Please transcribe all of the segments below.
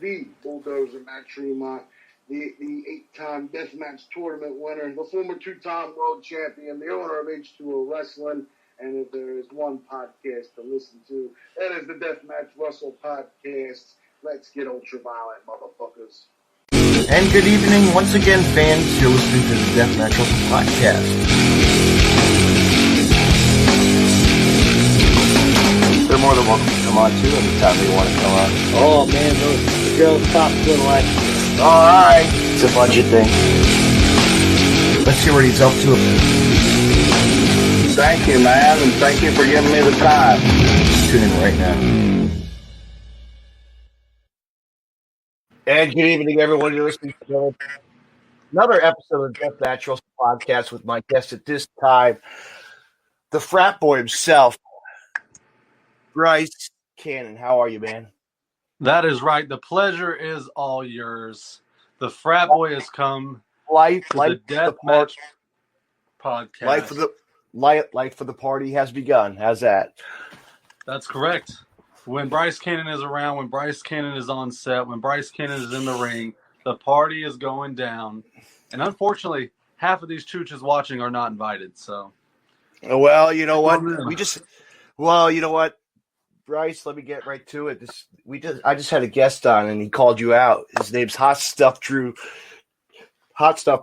the Bulldozer Matt Tremont, the 8-time Deathmatch Tournament winner, the former 2-time world champion, the owner of H2O Wrestling. And if there is one podcast to listen to, that is the Deathmatch Russell Podcast. Let's get ultraviolet, motherfuckers. And good evening once again, fans. You're listening to the Deathmatch Russell Podcast. They're more than welcome to come on, too, anytime they want to come on. Oh, man, those girls top good like. All right. It's a budget thing. Let's see what he's up to. Thank you, man, and thank you for giving me the time. Tune in right now. And good evening, everyone. You're listening to another episode of the Deathmatch Russell Podcast with my guest at this time, the Frat Boy himself, Bryce Cannon. How are you, man? That is right. The pleasure is all yours. The Frat Boy has come Life to the Deathmatch Podcast. Life for the party has begun. How's that? That's correct. When Bryce Cannon is around, when Bryce Cannon is on set, when Bryce Cannon is in the ring, the party is going down. And unfortunately, half of these chooches watching are not invited. So, well, you know what? You know what, Bryce? Let me get right to it. I just had a guest on, and he called you out. His name's Hot Stuff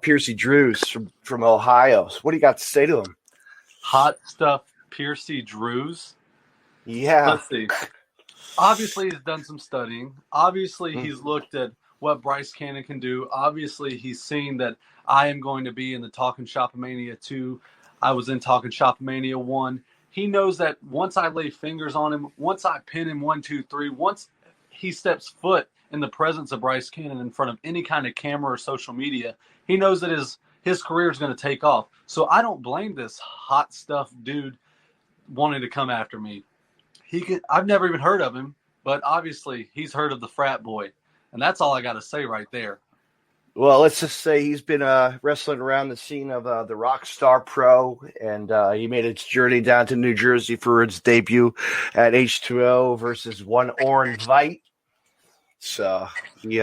Piercy Drews from Ohio. So what do you got to say to him? Hot Stuff Piercy Drews? Yeah. Let's see. Obviously, he's done some studying. Obviously, he's looked at what Bryce Cannon can do. Obviously, he's seen that I am going to be in the Talking Shop Mania 2. I was in Talking Shop Mania 1. He knows that once I lay fingers on him, once I pin him 1, 2, 3, once he steps foot in the presence of Bryce Cannon in front of any kind of camera or social media, he knows that his career is going to take off. So I don't blame this hot stuff dude wanting to come after me. I've never even heard of him, but obviously he's heard of the Frat Boy, and that's all I got to say right there. Well, let's just say he's been wrestling around the scene of the Rockstar Pro, and he made its journey down to New Jersey for its debut at H2O versus one Oren Veit. So he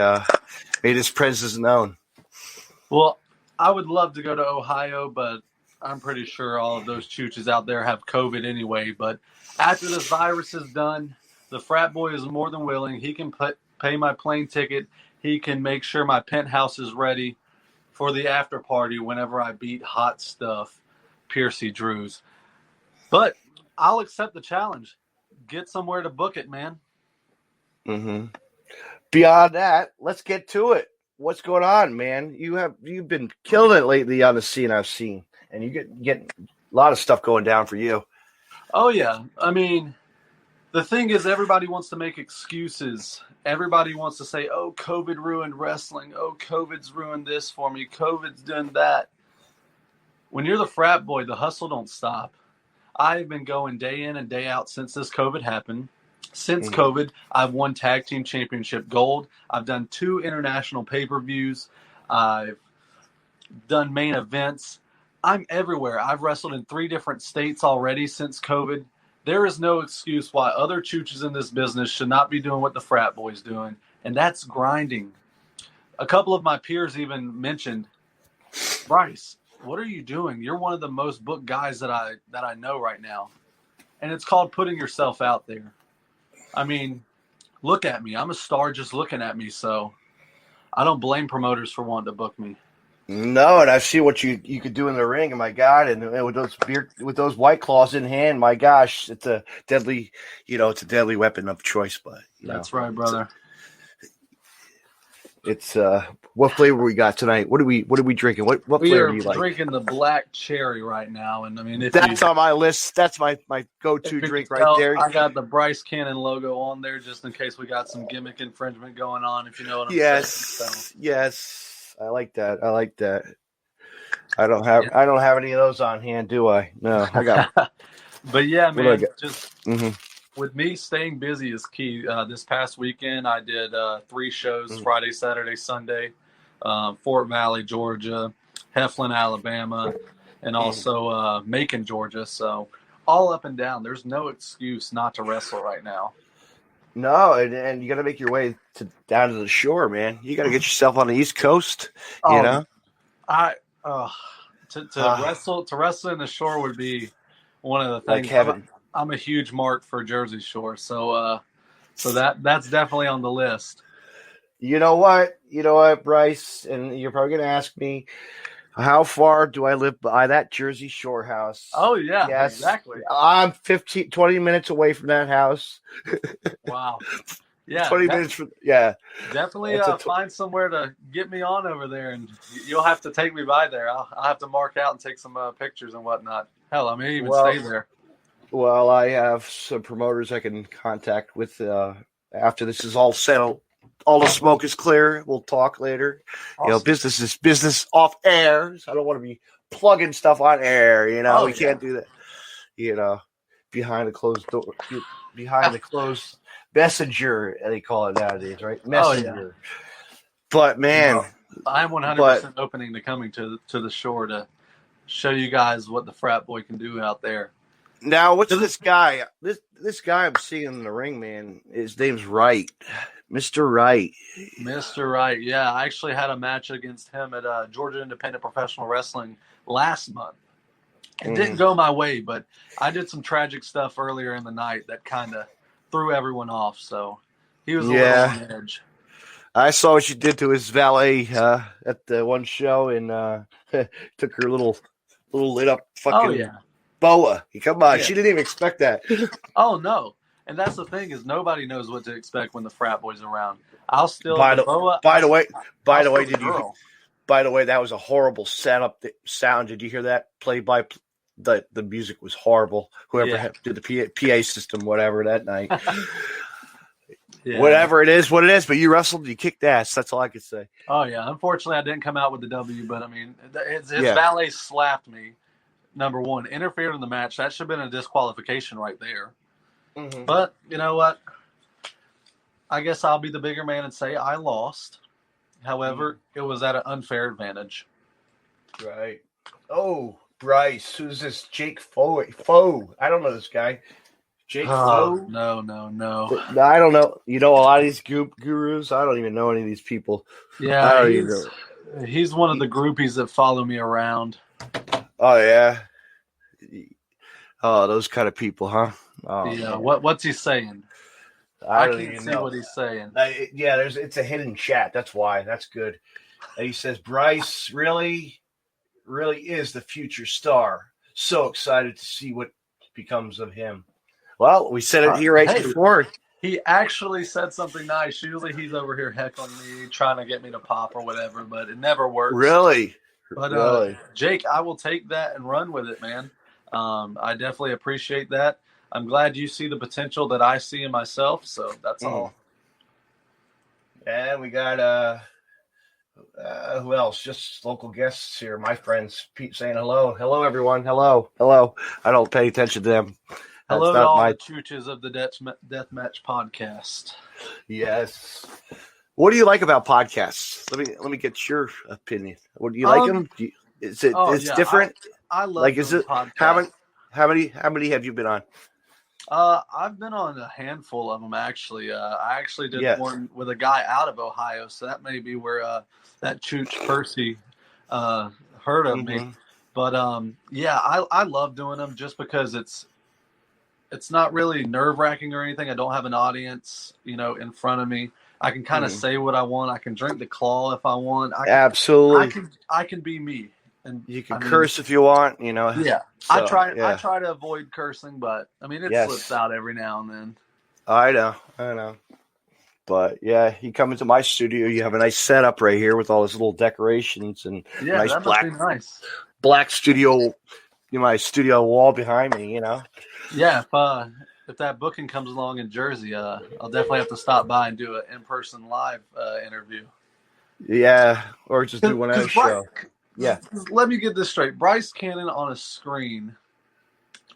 made his presence known. Well, I would love to go to Ohio, but I'm pretty sure all of those chooches out there have COVID anyway. But after this virus is done, the Frat Boy is more than willing. He can pay my plane ticket. He can make sure my penthouse is ready for the after party whenever I beat Hot Stuff Piercy Drews. But I'll accept the challenge. Get somewhere to book it, man. Mm-hmm. Beyond that, let's get to it. What's going on, man? You've been killing it lately on the scene I've seen, and you get a lot of stuff going down for you. Oh, yeah. I mean, the thing is everybody wants to make excuses. Everybody wants to say, oh, COVID ruined wrestling. Oh, COVID's ruined this for me. COVID's done that. When you're the Frat Boy, the hustle don't stop. I've been going day in and day out since this COVID happened. Since COVID, I've won Tag Team Championship Gold. I've done 2 international pay-per-views. I've done main events. I'm everywhere. I've wrestled in 3 different states already since COVID. There is no excuse why other chooches in this business should not be doing what the Frat Boy's doing, and that's grinding. A couple of my peers even mentioned, Bryce, what are you doing? You're one of the most booked guys that I know right now. And it's called putting yourself out there. I mean, look at me. I'm a star just looking at me, so I don't blame promoters for wanting to book me. No, and I see what you could do in the ring, and my God, and with those White Claws in hand, my gosh, it's a deadly weapon of choice. But that's right, brother. It's what flavor we got tonight? What are we drinking? What flavor do you like? We are drinking the black cherry right now, and I mean that's on my list. That's my go-to drink right there. I got the Bryce Cannon logo on there just in case we got some gimmick infringement going on. If you know what I'm saying. So. Yes. I like that. I don't have any of those on hand, do I? No, I got. But yeah, man, just with me staying busy is key. This past weekend, I did 3 shows: Friday, Saturday, Sunday, Fort Valley, Georgia, Heflin, Alabama, and also Macon, Georgia. So all up and down. There's no excuse not to wrestle right now. No, and you got to make your way down to the shore, man. You got to get yourself on the East Coast. You know, to wrestle in the shore would be one of the like things. heaven. I'm a huge mark for Jersey Shore, so that's definitely on the list. You know what, Bryce, and you're probably going to ask me, how far do I live by that Jersey Shore house? Oh, yeah, yes, exactly. I'm 20 minutes away from that house. Wow. Yeah. 20 minutes from, yeah. Definitely find somewhere to get me on over there, and you'll have to take me by there. I'll have to mark out and take some pictures and whatnot. Hell, I may even stay there. Well, I have some promoters I can contact with after this is all settled. All the smoke is clear. We'll talk later. Awesome. Business is business off air. So I don't want to be plugging stuff on air. We can't do that. Behind the closed door, behind the closed messenger, they call it nowadays, right? Messenger. But man, I'm 100% opening to coming to the shore to show you guys what the Frat Boy can do out there. Now, what's this guy? This guy I'm seeing in the ring, man. His name's Wright. Mr. Wright. Mr. Wright, yeah. I actually had a match against him at Georgia Independent Professional Wrestling last month. It didn't go my way, but I did some tragic stuff earlier in the night that kind of threw everyone off. So he was a little on edge. I saw what you did to his valet at the one show, and took her little lit up fucking boa. Come on, she didn't even expect that. Oh no. And that's the thing is nobody knows what to expect when the Frat Boy's around. I'll still By the way, that was a horrible setup sound. Did you hear that? The music was horrible. Whoever did the PA system, whatever that night. Whatever it is, what it is. But you wrestled, you kicked ass. That's all I could say. Oh yeah. Unfortunately, I didn't come out with the W, but I mean, his valet slapped me. Number one, interfered in the match. That should have been a disqualification right there. Mm-hmm. But you know what? I guess I'll be the bigger man and say I lost. However, it was at an unfair advantage. Right. Oh, Bryce. Who's this? Jake Foe. I don't know this guy. Jake Foe? No. I don't know. A lot of these gurus? I don't even know any of these people. Yeah, he's one of the groupies that follow me around. Oh, yeah. Oh, those kind of people, huh? Oh, yeah. What's he saying? I can't see what he's saying. It's a hidden chat. That's why. That's good. And he says, Bryce really is the future star. So excited to see what becomes of him. Well, we said it here before. He actually said something nice. Usually he's over here heckling me, trying to get me to pop or whatever, but it never works. Really? But Jake, I will take that and run with it, man. I definitely appreciate that. I'm glad you see the potential that I see in myself, so that's all. And we got who else? Just local guests here. My friends, Pete saying hello. Hello, everyone. Hello. I don't pay attention to them. Hello to all the chooches of the Deathmatch podcast. Yes. What do you like about podcasts? Let me get your opinion. What do you like them? It's different. I love podcasts. How many have you been on? I've been on a handful of them actually. I actually did one with a guy out of Ohio, so that may be where that Chooch Percy heard of me. But I love doing them just because it's not really nerve-wracking or anything. I don't have an audience, in front of me. I can kind of say what I want. I can drink the claw if I want. Absolutely. I can be me. And you can curse if you want, Yeah. So, I try to avoid cursing, but it slips out every now and then. I know. But yeah, you come into my studio, you have a nice setup right here with all these little decorations and nice black studio, my studio wall behind me, Yeah, if that booking comes along in Jersey, I'll definitely have to stop by and do an in-person live interview. Yeah, or just do one at a show. Yeah. Let me get this straight. Bryce Cannon on a screen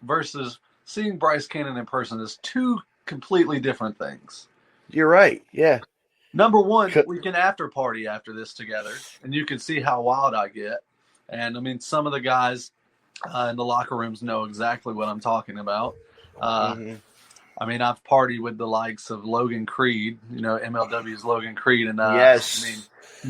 versus seeing Bryce Cannon in person is two completely different things. You're right. Yeah. Number one, we can after party after this together, and you can see how wild I get. And, some of the guys in the locker rooms know exactly what I'm talking about. I I mean, I've partied with the likes of Logan Creed, MLW's Logan Creed, and Yes. I mean,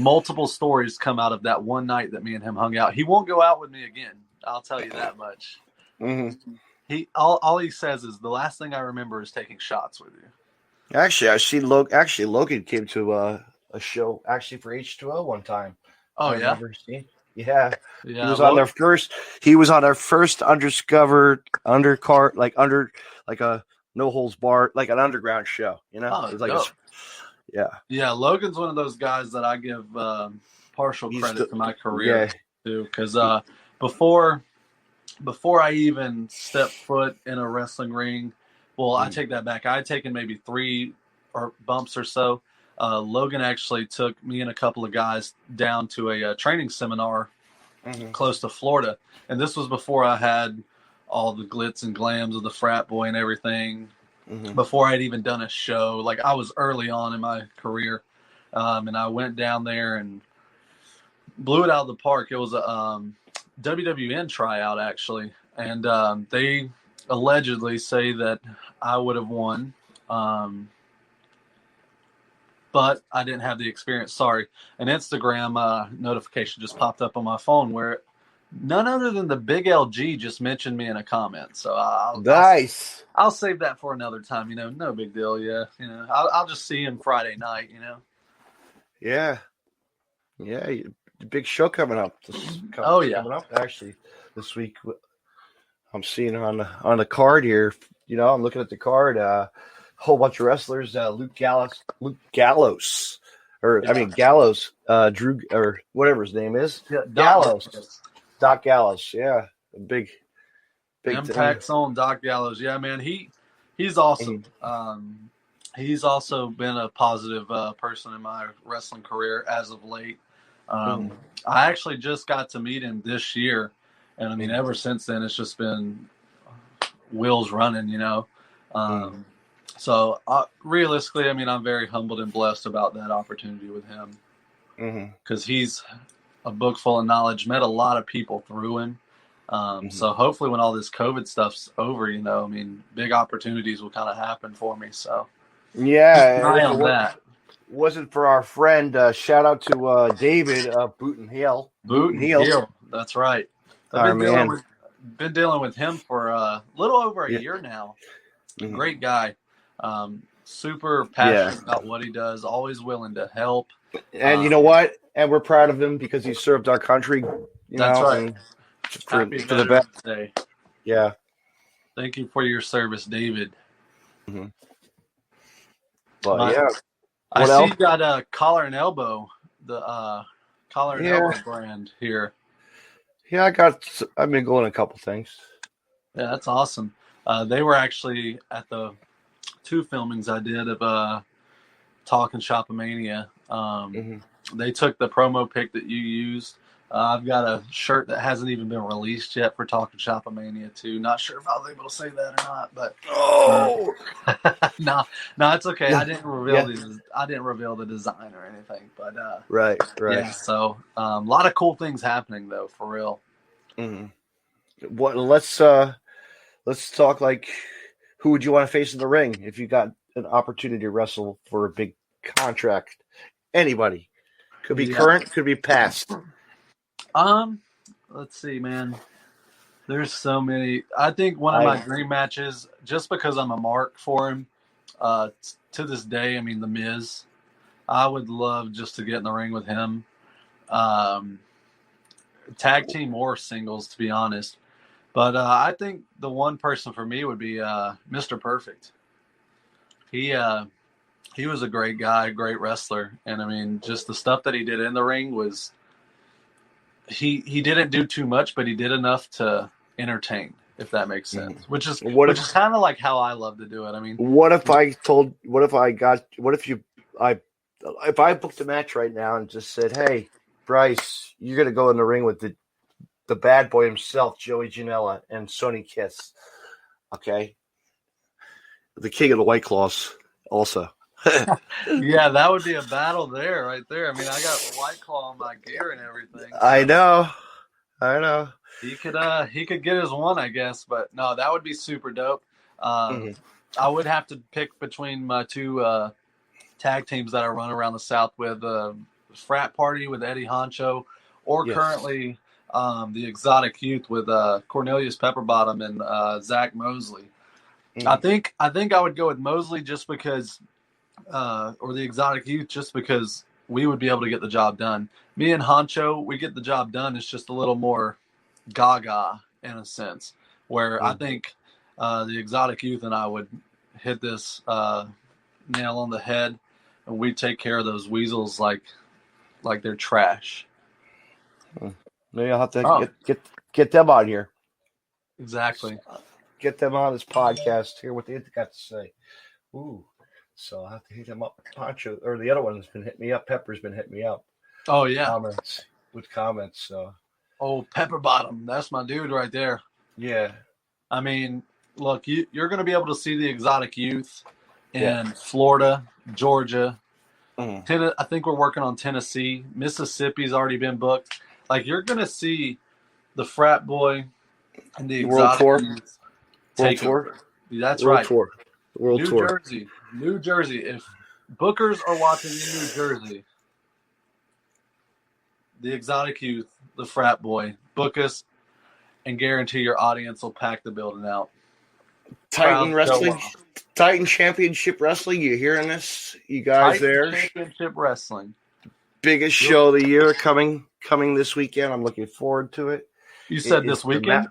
multiple stories come out of that one night that me and him hung out. He won't go out with me again. I'll tell you that much. Mm-hmm. All he says is, the last thing I remember is taking shots with you. Actually, I see Logan came to a show actually for H2O one time. Oh, I yeah? remember seeing. Yeah. Yeah, He was on their first. He was on their first undercard, like a no holds barred, like an underground show. Oh, it's like dope. Yeah. Logan's one of those guys that I give partial credit to my career too, because before I even stepped foot in a wrestling ring, well, I take that back. I had taken maybe 3 bumps or so. Logan actually took me and a couple of guys down to a training seminar close to Florida. And this was before I had all the glitz and glams of the Frat Boy and everything, before I'd even done a show. Like, I was early on in my career. And I went down there and blew it out of the park. It was a WWN tryout, actually. And they allegedly say that I would have won. But I didn't have the experience. Sorry. An Instagram notification just popped up on my phone where none other than the big LG just mentioned me in a comment. So nice. I'll save that for another time. No big deal. Yeah. I'll just see him Friday night. Yeah. The big show coming up. Coming up actually this week. I'm seeing on the card here. I'm looking at the card. Whole bunch of wrestlers. Luke Gallows, Gallows. Drew, or whatever his name is. Yeah, Gallows. Doc Gallows. Yeah, big Impact's on Doc Gallows. Yeah, man, he's awesome. He's also been a positive person in my wrestling career as of late. I actually just got to meet him this year, and I mean, ever since then, it's just been wheels running. So realistically, I mean, I'm very humbled and blessed about that opportunity with him, because he's a book full of knowledge. Met a lot of people through him. So hopefully, when all this COVID stuff's over, I mean, big opportunities will kind of happen for me. So that wasn't for our friend. Shout out to David of Boot and Heel. That's right. Been dealing with him for a little over a year now. Great guy. Super passionate about what he does. Always willing to help. And you know what? And we're proud of him because he served our country. That's right. For the best day. Yeah. Thank you for your service, David. But I see you got a collar and elbow, the collar and elbow brand here. Yeah, I've been going a couple things. Yeah, that's awesome. They were actually at the 2 filmings I did of Talking Shop-A-Mania. They took the promo pic that you used. I've got a shirt that hasn't even been released yet for Talking Shop-A-Mania 2. Not sure if I was able to say that or not, but no, it's okay. I didn't reveal the design or anything, but right. Yeah, so a lot of cool things happening though, for real. What? Let's talk. Like, who would you want to face in the ring if you got an opportunity to wrestle for a big contract? Anybody. Could be current, could be past. Let's see, man. There's so many. I think one of my dream matches, just because I'm a mark for him, to this day, I mean, The Miz. I would love just to get in the ring with him. Tag team or singles, to be honest. But I think the one person for me would be Mr. Perfect. He was a great guy, great wrestler. And, I mean, just the stuff that he did in the ring was he didn't do too much, but he did enough to entertain, if that makes sense. Which is kind of like how I love to do it. I mean, if I booked a match right now and just said, hey, Bryce, you're going to go in the ring with the bad boy himself, Joey Janela, and Sonny Kiss. Okay. The king of the White Claws also. Yeah, that would be a battle right there. I mean, I got White Claw on my gear and everything. So I know. He could get his one, I guess, but no, that would be super dope. I would have to pick between my two tag teams that I run around the South with, Frat Party with Eddie Honcho, or Yes. currently the Exotic Youth with Cornelius Pepperbottom and Zach Mosley. I think I would go with Mosley just because, or the Exotic Youth just because we would be able to get the job done. Me and Honcho, we get the job done. It's just a little more gaga in a sense, where I think the Exotic Youth and I would hit this nail on the head, and we take care of those weasels like they're trash. Maybe I'll have to get them on here. Exactly. Get them on this podcast. Hear what they got to say. Ooh. So I'll have to hit them up. Poncho, or the other one has been hitting me up. Pepper's been hitting me up. Oh, yeah. Comments. So. Oh, Pepperbottom. That's my dude right there. Yeah. I mean, look, you're going to be able to see the Exotic Youth in Florida, Georgia. I think we're working on Tennessee. Mississippi's already been booked. Like, you're going to see the Frat Boy and the Exotic Youth take over. That's right. World Tour. New Jersey. If bookers are watching in New Jersey, the Exotic Youth, the Frat Boy, book us and guarantee your audience will pack the building out. Titan Wrestling, Titan Championship Wrestling. You hearing this? You guys Titan there? Championship Wrestling. Biggest show of the year coming this weekend. I'm looking forward to it. You said this weekend?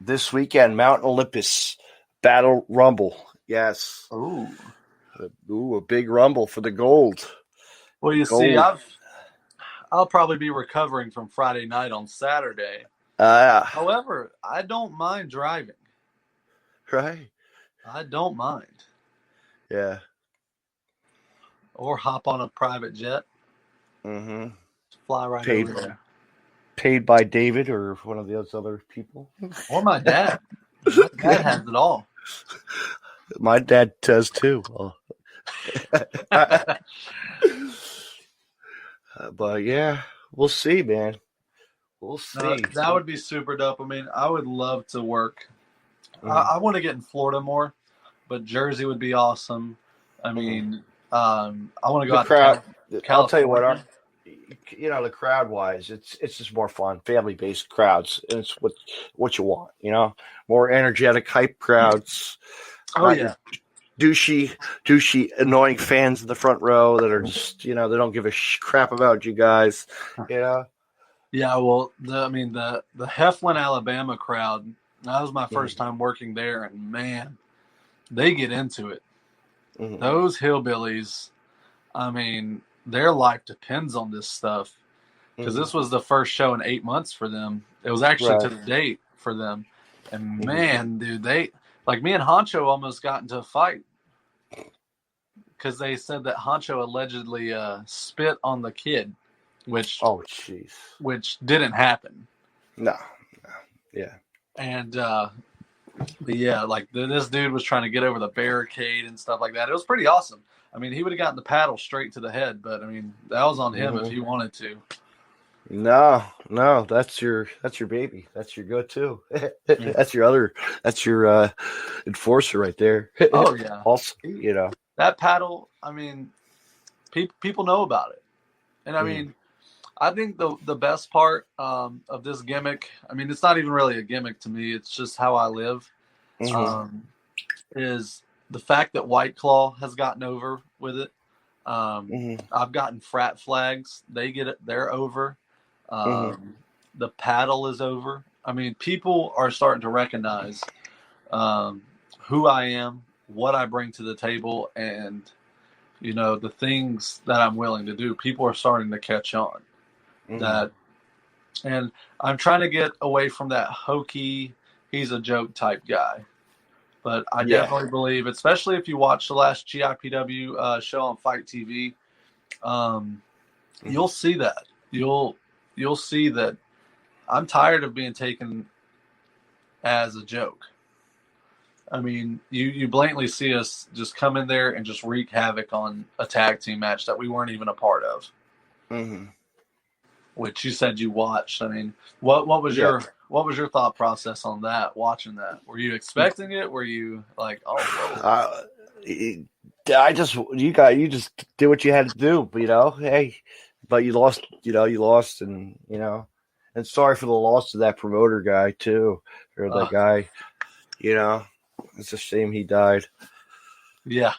This weekend, Mount Olympus Battle Rumble. Yes. Ooh, a big rumble for the gold. Well, you see, I'll probably be recovering from Friday night on Saturday. However, I don't mind driving. Right. I don't mind. Yeah. Or hop on a private jet. Mm-hmm. Fly right over there. Paid by David or one of the other people. Or my dad. My dad has it all. My dad does too. But yeah, we'll see, man. We'll see. That would be super dope. I mean, I would love to work. I want to get in Florida more, but Jersey would be awesome. I mean, I want to go out crowd. to I'll tell you what, the crowd wise, it's just more fun, family based crowds, and it's what you want, more energetic, hype crowds. Oh yeah, douchey, annoying fans in the front row that are just, they don't give a crap about you guys, Yeah, well, the Heflin, Alabama crowd. That was my first time working there, and man, they get into it. Mm-hmm. Those hillbillies, I mean, their life depends on this stuff because this was the first show in 8 months for them. It was actually to the date for them, and man, dude, they like me and Honcho almost got into a fight because they said that Honcho allegedly spit on the kid, which didn't happen. No, yeah. And, but yeah, like this dude was trying to get over the barricade and stuff like that. It was pretty awesome. I mean, he would have gotten the paddle straight to the head, but I mean, that was on him if he wanted to. No, that's your baby. That's your go-to. That's your enforcer right there. Oh yeah. Also, that paddle. I mean, people know about it, and I mean. I think the best part of this gimmick, I mean, it's not even really a gimmick to me. It's just how I live, is the fact that White Claw has gotten over with it. I've gotten frat flags. They get it. They're over. The paddle is over. I mean, people are starting to recognize who I am, what I bring to the table, and, the things that I'm willing to do. People are starting to catch on. And I'm trying to get away from that hokey, he's a joke type guy. But I definitely believe, especially if you watch the last GIPW show on Fight TV, you'll see that. You'll see that I'm tired of being taken as a joke. I mean, you blatantly see us just come in there and just wreak havoc on a tag team match that we weren't even a part of. Which you said you watched. I mean, what was your what was your thought process on that? Watching that, were you expecting it? Were you like, oh, whoa. You just did what you had to do, hey, but you lost, and, and sorry for the loss of that promoter guy too, or that guy, it's a shame he died. Yeah.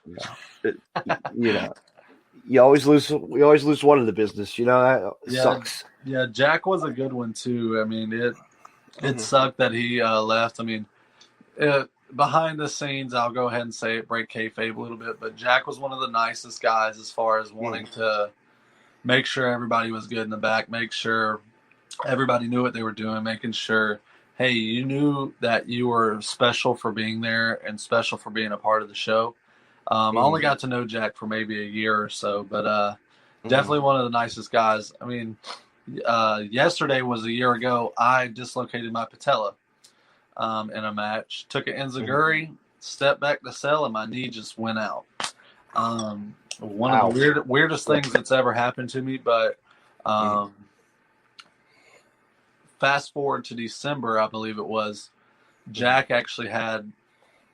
We always lose one in the business, that sucks. Yeah. Jack was a good one too. I mean, it sucked that he left. I mean, behind the scenes, I'll go ahead and say it, break kayfabe a little bit, but Jack was one of the nicest guys as far as wanting to make sure everybody was good in the back, make sure everybody knew what they were doing, making sure, hey, you knew that you were special for being there and special for being a part of the show. I only got to know Jack for maybe a year or so, but definitely one of the nicest guys. I mean, yesterday was a year ago. I dislocated my patella in a match. Took an enziguri, stepped back to sell, and my knee just went out. One of the weirdest things that's ever happened to me, but fast forward to December, I believe it was, Jack actually had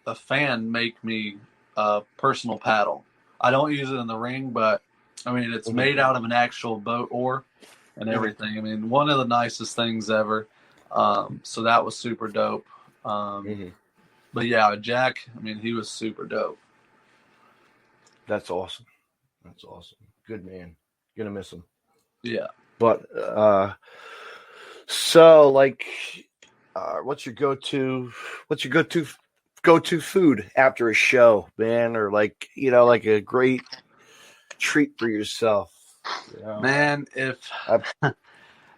a fan make me a personal paddle. I don't use it in the ring, but I mean, it's made out of an actual boat oar and everything. I mean, one of the nicest things ever. So that was super dope. But yeah, Jack, I mean, he was super dope. That's awesome. Good man. Gonna miss him. Yeah. But so like, what's your go-to food after a show, man, or like a great treat for yourself? Man, if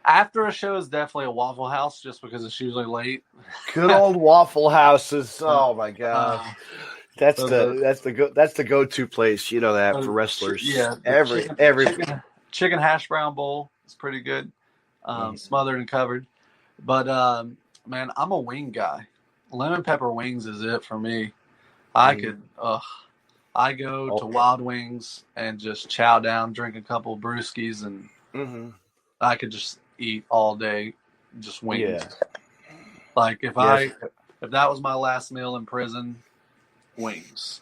after a show is definitely a Waffle House, just because it's usually late. Good old Waffle Houses. Oh my god. That's the go-to place, that for wrestlers. Yeah, every chicken hash brown bowl is pretty good, smothered and covered. But man, I'm a wing guy. Lemon pepper wings is it for me. I go to Wild Wings and just chow down, drink a couple of brewskis, and I could just eat all day, just wings. Yeah. Like if that was my last meal in prison, wings.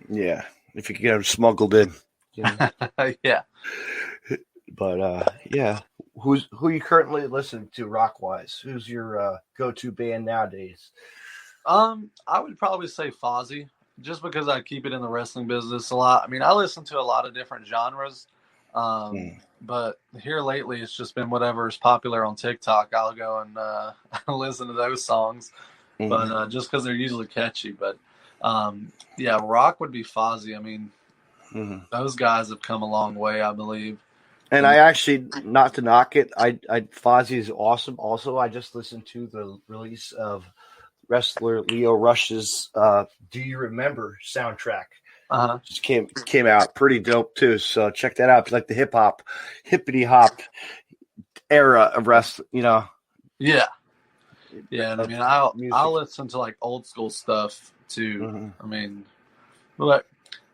Yeah, if you could get them smuggled in. Yeah. But yeah, who you currently listening to Rockwise? Who's your go-to band nowadays? I would probably say Fozzy, just because I keep it in the wrestling business a lot. I mean, I listen to a lot of different genres, but here lately it's just been whatever is popular on TikTok. I'll go and listen to those songs, but just because they're usually catchy. But yeah, rock would be Fozzy. I mean, those guys have come a long way, I believe. And I actually, not to knock it, Fozzy is awesome. Also, I just listened to the release of wrestler Leo Rush's "Do You Remember" soundtrack. Just came out, pretty dope too. So check that out. If you like the hippity hop era of wrestling, Yeah. I mean, I'll listen to like old school stuff too. I mean, but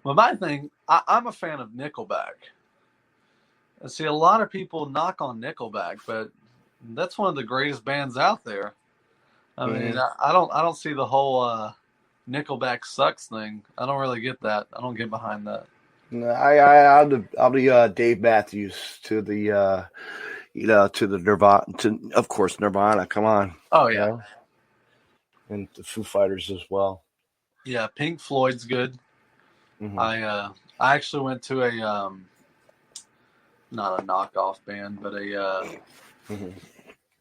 my thing, I'm a fan of Nickelback. And see, a lot of people knock on Nickelback, but that's one of the greatest bands out there. I mean, I don't see the whole Nickelback sucks thing. I don't really get that. I don't get behind that. No, I'll be Dave Matthews to the to the Nirvana, of course Nirvana. Come on. Oh yeah. And the Foo Fighters as well. Yeah, Pink Floyd's good. I actually went to a not a knockoff band, but a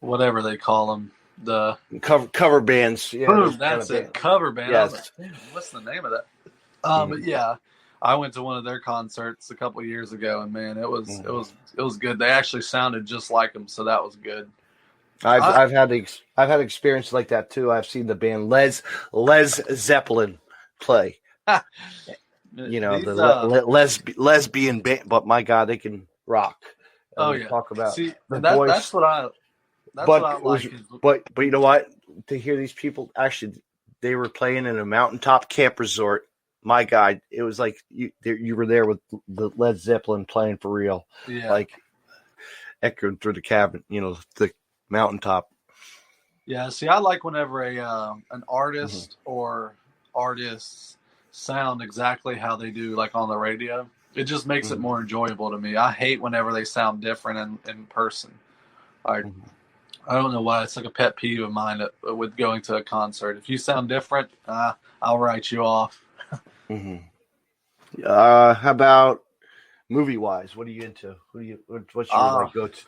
whatever they call them, the cover bands. Yeah, boom, that's it. Cover band. Yes. Like, what's the name of that? But yeah, I went to one of their concerts a couple of years ago, and man, it was good. They actually sounded just like them, so that was good. I've had experience like that too. I've seen the band Les Zeppelin play. Lesbian band, but my God, they can rock. Talk about voice. That's what I like. But you know what? To hear these people actually, they were playing in a mountaintop camp resort. My God, it was like you were there with the Led Zeppelin playing for real. Yeah, like echoing through the cabin, the mountaintop. Yeah, see, I like whenever an artist or artists sound exactly how they do, like on the radio. It just makes it more enjoyable to me. I hate whenever they sound different in person. I I don't know why. It's like a pet peeve of mine with going to a concert. If you sound different, I'll write you off. How about movie wise? What are you into? What's your like go to?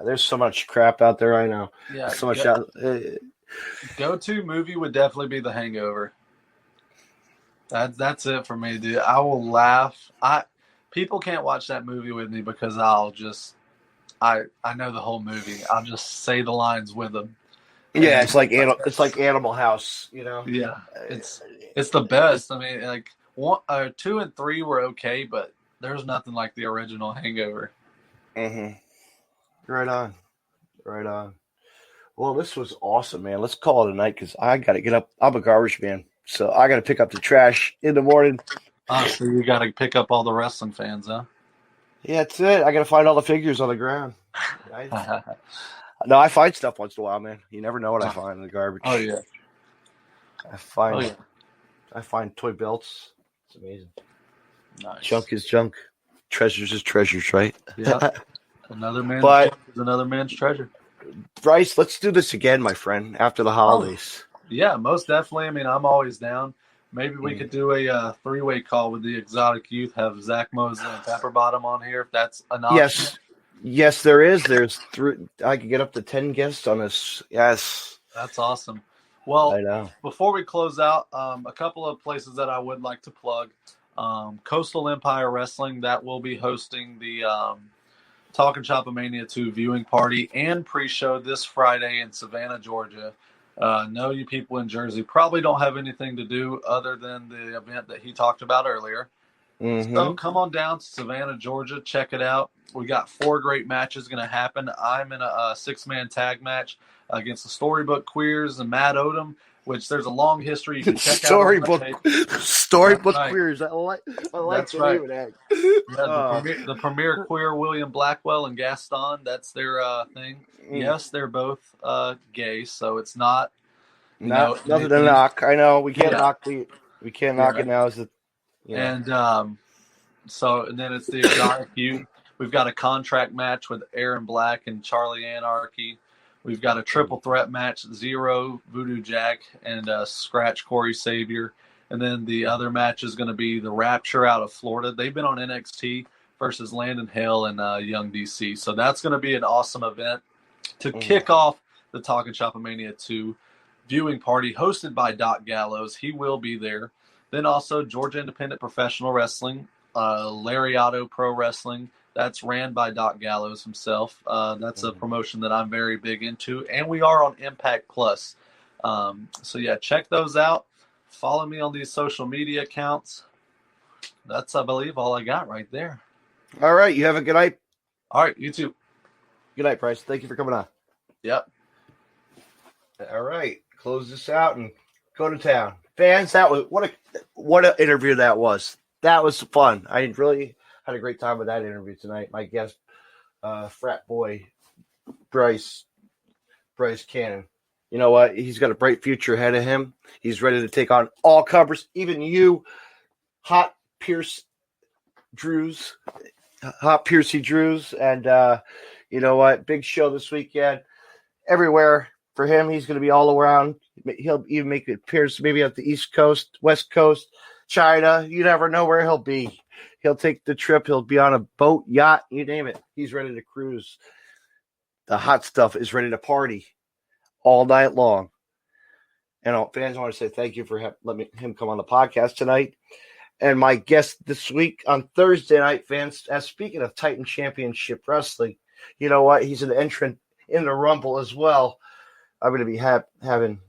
There's so much crap out there. I know. Yeah, So much go-to movie would definitely be The Hangover. That's it for me, dude. I will laugh. People can't watch that movie with me because I know the whole movie. I'll just say the lines with them. Yeah, it's like Animal House, you know. Yeah, it's the best. I mean, like 2 and 3 were okay, but there's nothing like the original Hangover. Right on. Well, this was awesome, man. Let's call it a night because I got to get up. I'm a garbage man, so I got to pick up the trash in the morning. So you got to pick up all the wrestling fans, huh? Yeah, that's it. I got to find all the figures on the ground. No, I find stuff once in a while, man. You never know what I find in the garbage. Oh yeah. I find toy belts. It's amazing. Nice. Junk is junk. Treasures is treasures, right? Yeah. Another man's treasure. Bryce, let's do this again, my friend, after the holidays. Yeah, most definitely. I mean, I'm always down. Maybe we could do a 3-way call with the Exotic Youth, have Zach Mosley and Pepper Bottom on here, if that's an option. Yes, there is. There's 3. I could get up to 10 guests on this. Yes. That's awesome. Well, I know. Before we close out, a couple of places that I would like to plug. Coastal Empire Wrestling, that will be hosting the Talk and Chop Mania 2 viewing party and pre-show this Friday in Savannah, Georgia. Know you people in Jersey probably don't have anything to do other than the event that he talked about earlier. So come on down to Savannah, Georgia. Check it out. We got 4 great matches going to happen. I'm in a 6-man tag match against the Storybook Queers and Matt Odom, which there's a long history. You can check Storybook right. Queers. I like That's the right. name of that. Yeah, the premier queer William Blackwell and Gaston. That's their thing. Yes, they're both gay, so it's not nothing to knock. I know we can't knock it now. And then it's the Exotic Youth. We've got a contract match with Aaron Black and Charlie Anarchy. We've got a triple threat match, Zero, Voodoo Jack, and Scratch Corey Savior. And then the other match is going to be the Rapture out of Florida. They've been on NXT versus Landon Hale and Young DC. So that's going to be an awesome event to kick off the Talk and Chop Mania 2 viewing party hosted by Doc Gallows. He will be there. Then also Georgia Independent Professional Wrestling, Lariato Pro Wrestling. That's ran by Doc Gallows himself. That's a promotion that I'm very big into. And we are on Impact Plus. So, yeah, check those out. Follow me on these social media accounts. That's, I believe, all I got right there. All right. You have a good night. All right. You too. Good night, Bryce. Thank you for coming on. Yep. All right. Close this out and go to town. Fans, that was what an interview that was. That was fun. I really had a great time with that interview tonight. My guest, Frat Boy, Bryce Cannon. You know what? He's got a bright future ahead of him. He's ready to take on all comers, even you, Hot Piercy Drews. And you know what? Big show this weekend. Everywhere for him. He's going to be all around. He'll even make it appears maybe at the East Coast, West Coast, China. You never know where he'll be. He'll take the trip. He'll be on a boat, yacht, you name it. He's ready to cruise. The hot stuff is ready to party all night long. And fans, I want to say thank you for letting him come on the podcast tonight. And my guest this week on Thursday night, fans, as speaking of Titan Championship Wrestling, you know what? He's an entrant in the Rumble as well. I'm going to be having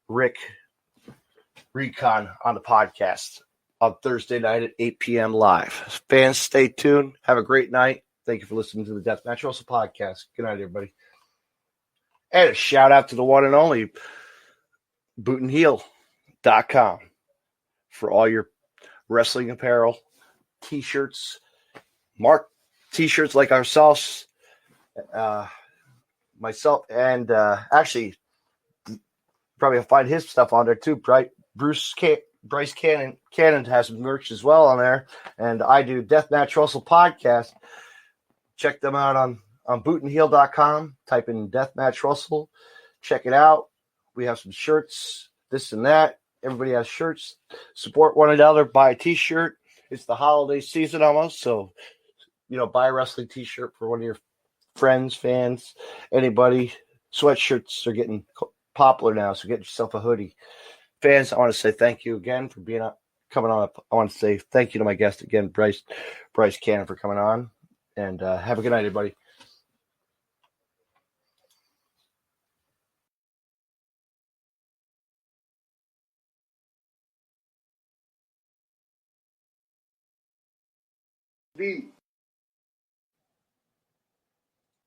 Rick Recon on the podcast on Thursday night at 8 p.m. live. Fans, stay tuned. Have a great night. Thank you for listening to the Deathmatch Wrestle podcast. Good night, everybody. And a shout out to the one and only bootandheel.com for all your wrestling apparel, t-shirts, mark t-shirts like ourselves, myself, and actually probably find his stuff on there too. Bryce Cannon has some merch as well on there, and I do Deathmatch Russell podcast. Check them out on bootandheel.com. Type in Deathmatch Russell. Check it out. We have some shirts, this and that. Everybody has shirts. Support one another. Buy a T-shirt. It's the holiday season almost, so buy a wrestling T-shirt for one of your friends, fans, anybody. Sweatshirts are getting popular now, so get yourself a hoodie. Fans, I want to say thank you again for coming on. I want to say thank you to my guest again, Bryce Cannon, for coming on, and have a good night, everybody.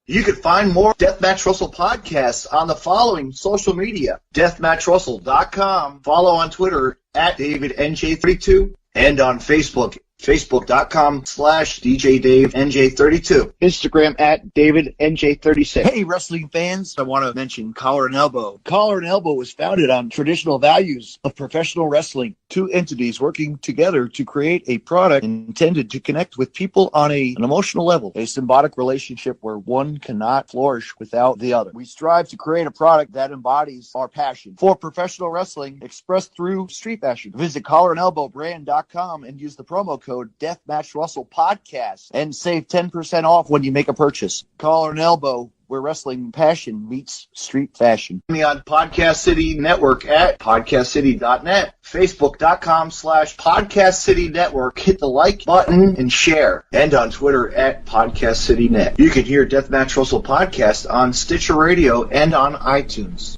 You can find more Deathmatch Russell podcasts on the following social media: deathmatchrussell.com, follow on Twitter at DavidNJ32, and on Facebook, facebook.com/DJDaveNJ32. Instagram at DavidNJ36. Hey, wrestling fans, I want to mention Collar and Elbow. Collar and Elbow was founded on traditional values of professional wrestling. Two entities working together to create a product intended to connect with people on an emotional level, a symbiotic relationship where one cannot flourish without the other. We strive to create a product that embodies our passion for professional wrestling expressed through street fashion. Visit collarandelbowbrand.com and use the promo code Deathmatch Russell Podcast and save 10% off when you make a purchase. Collar and Elbow, where wrestling passion meets street fashion. Me on Podcast City Network at podcastcity.net, facebook.com/Podcast City Network. Hit the like button and share. And on Twitter at Podcast City Net. You can hear Deathmatch Russell Podcast on Stitcher Radio and on iTunes.